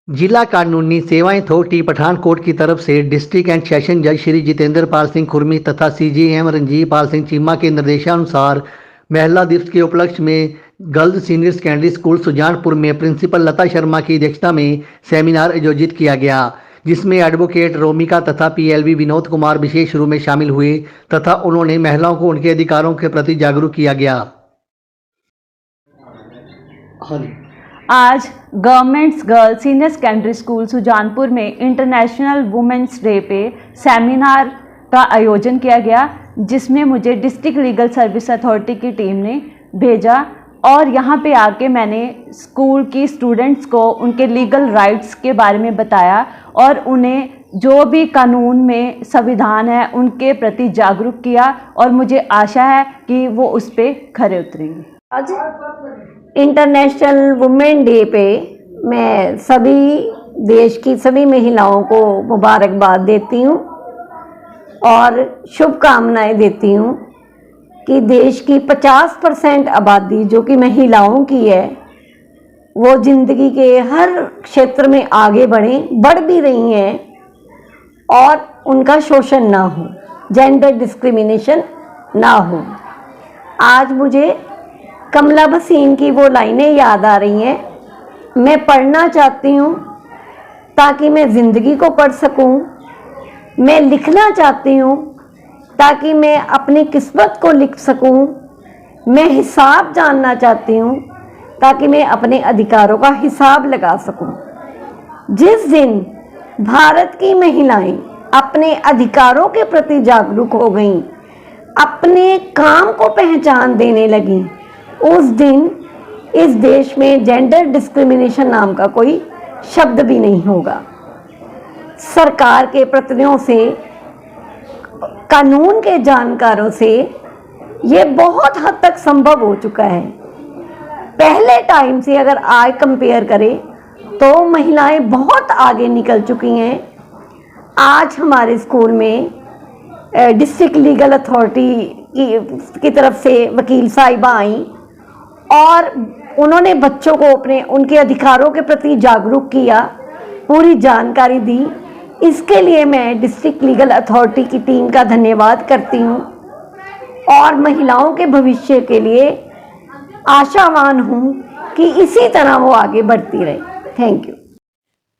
जिला कानूनी सेवाएं अथॉरिटी पठानकोट की तरफ से डिस्ट्रिक्ट एंड सेशन जज श्री जितेंद्र पाल सिंह खुरमी तथा सीजीएम रंजीव पाल सिंह चीमा के निर्देशानुसार महिला दिवस के उपलक्ष्य में girls senior secondary school Sujanpur में प्रिंसिपल लता शर्मा की अध्यक्षता में सेमिनार आयोजित किया गया, जिसमें एडवोकेट रोमिका तथा पीएलवी विनोद कुमार विशेष रूप में शामिल हुए तथा उन्होंने महिलाओं को उनके अधिकारों के प्रति जागरूक किया गया। आज governments girls senior secondary school Sujanpur में इंटरनेशनल वुमेन्स डे पे सेमिनार का आयोजन किया गया, जिसमें मुझे डिस्ट्रिक्ट लीगल सर्विस अथॉरिटी की टीम ने भेजा और यहाँ पे आके मैंने स्कूल की स्टूडेंट्स को उनके लीगल राइट्स के बारे में बताया और उन्हें जो भी कानून में संविधान है उनके प्रति जागरूक किया और मुझे आशा है कि वो उस पर खरे उतरेंगे। आज इंटरनेशनल वुमेन डे पे मैं सभी देश की सभी महिलाओं को मुबारकबाद देती हूँ और शुभकामनाएं देती हूँ कि देश की 50% आबादी जो कि महिलाओं की है वो ज़िंदगी के हर क्षेत्र में आगे बढ़ भी रही हैं और उनका शोषण ना हो, जेंडर डिस्क्रिमिनेशन ना हो। आज मुझे कमला भसीन की वो लाइनें याद आ रही हैं, मैं पढ़ना चाहती हूँ ताकि मैं ज़िंदगी को पढ़ सकूँ, मैं लिखना चाहती हूँ ताकि मैं अपनी किस्मत को लिख सकूँ, मैं हिसाब जानना चाहती हूँ ताकि मैं अपने अधिकारों का हिसाब लगा सकूँ। जिस दिन भारत की महिलाएं अपने अधिकारों के प्रति जागरूक हो गईं, अपने काम को पहचान देने लगीं, उस दिन इस देश में जेंडर डिस्क्रिमिनेशन नाम का कोई शब्द भी नहीं होगा। सरकार के प्रतिनिधियों से, कानून के जानकारों से ये बहुत हद तक संभव हो चुका है। पहले टाइम से अगर आज कंपेयर करें तो महिलाएं बहुत आगे निकल चुकी हैं। आज हमारे स्कूल में डिस्ट्रिक्ट लीगल अथॉरिटी की तरफ से वकील साहिबा आई और उन्होंने बच्चों को उनके अधिकारों के प्रति जागरूक किया, पूरी जानकारी दी। इसके लिए मैं डिस्ट्रिक्ट लीगल अथॉरिटी की टीम का धन्यवाद करती हूँ और महिलाओं के भविष्य के लिए आशावान हूँ कि इसी तरह वो आगे बढ़ती रहे। Thank you.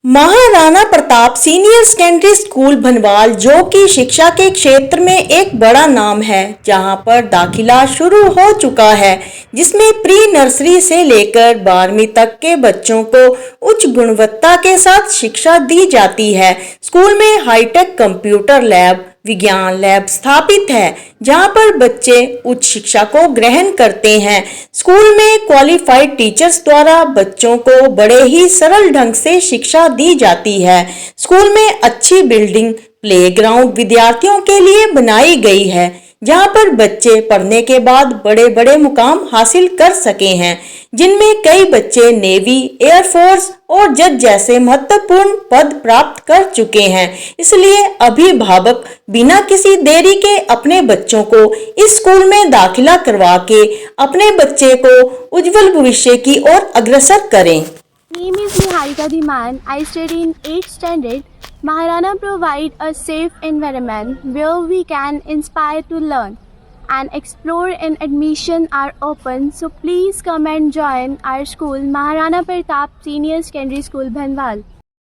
Maharana Pratap senior secondary school Bhanwal, जो कि शिक्षा के क्षेत्र में एक बड़ा नाम है, जहां पर दाखिला शुरू हो चुका है, जिसमें प्री नर्सरी से लेकर 12वीं तक के बच्चों को उच्च गुणवत्ता के साथ शिक्षा दी जाती है। स्कूल में हाईटेक कंप्यूटर लैब, विज्ञान लैब स्थापित है, जहां पर बच्चे उच्च शिक्षा को ग्रहण करते हैं। स्कूल में क्वालिफाइड टीचर्स द्वारा बच्चों को बड़े ही सरल ढंग से शिक्षा दी जाती है। स्कूल में अच्छी बिल्डिंग, प्लेग्राउंड विद्यार्थियों के लिए बनाई गई है, जहां पर बच्चे पढ़ने के बाद बड़े बड़े मुकाम हासिल कर सके हैं, जिनमें कई बच्चे नेवी, एयरफोर्स और जज जैसे महत्वपूर्ण पद प्राप्त कर चुके हैं। इसलिए अभिभावक बिना किसी देरी के अपने बच्चों को इस स्कूल में दाखिला करवा के अपने बच्चे को उज्जवल भविष्य की ओर अग्रसर करें। Name is Niharika Dhiman. I study in 8th standard. Maharana provide a safe environment where we can inspire to learn and explore, and admission are open. So please come and join our school, Maharana Pratap Senior Secondary School, Bhanwal.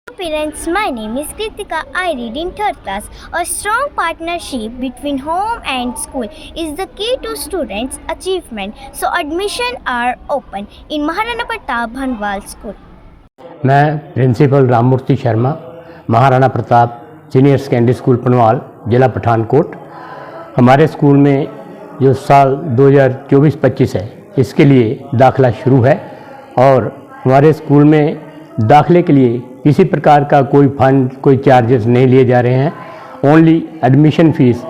Parents, my name is Kritika. I read in 3rd class. A strong partnership between home and school is the key to students' achievement. So admission are open in Maharana Pratap Bhanwal School. मैं principal Rammurti Sharma, Maharana Pratap senior secondary school Panwal, जिला पठानकोट। हमारे school में जो साल 2024-25 है, इसके लिए दाखिला शुरू है और हमारे स्कूल में दाखिले के लिए किसी प्रकार का कोई फंड, कोई चार्जेस नहीं लिए जा रहे हैं। ओनली एडमिशन फ़ीस,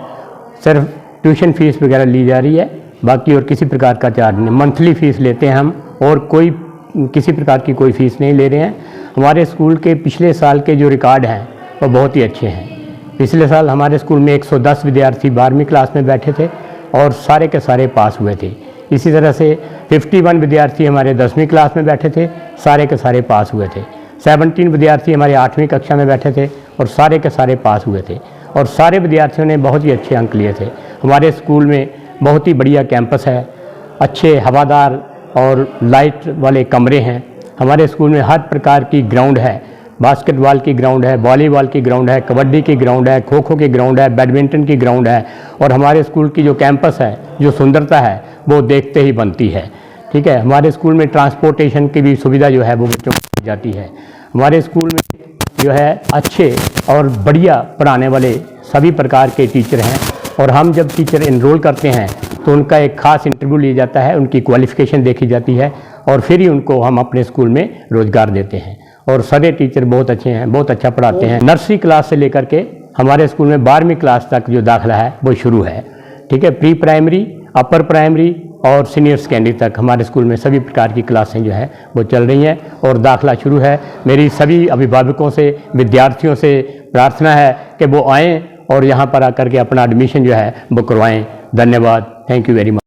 सिर्फ ट्यूशन फ़ीस वगैरह ली जा रही है, बाकी और किसी प्रकार का चार्ज नहीं। मंथली फ़ीस लेते हैं हम और कोई किसी प्रकार की कोई फ़ीस नहीं ले रहे हैं। हमारे स्कूल के पिछले साल के जो रिकॉर्ड हैं वो बहुत ही अच्छे हैं। पिछले साल हमारे स्कूल में 110 विद्यार्थी 12वीं क्लास में बैठे थे और सारे के सारे पास हुए थे। इसी तरह से 51 विद्यार्थी हमारे 10वीं क्लास में बैठे थे, सारे के सारे पास हुए थे। 17 विद्यार्थी हमारे 8वीं कक्षा में बैठे थे और सारे के सारे पास हुए थे और सारे विद्यार्थियों ने बहुत ही अच्छे अंक लिए थे। हमारे स्कूल में बहुत ही बढ़िया कैंपस है, अच्छे हवादार और लाइट वाले कमरे हैं। हमारे स्कूल में हर प्रकार की ग्राउंड है, बास्केटबॉल की ग्राउंड है, वॉलीबॉल की ग्राउंड है, कबड्डी की ग्राउंड है, खो खो की ग्राउंड है, बैडमिंटन की ग्राउंड है। और हमारे स्कूल की जो कैंपस है, जो सुंदरता है वो देखते ही बनती है। ठीक है, हमारे स्कूल में ट्रांसपोर्टेशन की भी सुविधा जो है वो बच्चों को दी जाती है। हमारे स्कूल में जो है अच्छे और बढ़िया पढ़ाने वाले सभी प्रकार के टीचर हैं और हम जब टीचर इनरोल करते हैं तो उनका एक ख़ास इंटरव्यू लिया जाता है, उनकी क्वालिफ़िकेशन देखी जाती है और फिर ही उनको हम अपने स्कूल में रोज़गार देते हैं। और सारे टीचर बहुत अच्छे हैं, बहुत अच्छा पढ़ाते हैं। नर्सरी क्लास से लेकर के हमारे स्कूल में 12वीं क्लास तक जो दाखिला है वो शुरू है। ठीक है, प्री प्राइमरी, अपर प्राइमरी और सीनियर सेकेंडरी तक हमारे स्कूल में सभी प्रकार की क्लासें जो है वो चल रही हैं और दाखिला शुरू है। मेरी सभी अभिभावकों से, विद्यार्थियों से प्रार्थना है कि वो आएँ और यहाँ पर आकर के अपना एडमिशन जो है वो करवाएँ। धन्यवाद, थैंक यू वेरी मच।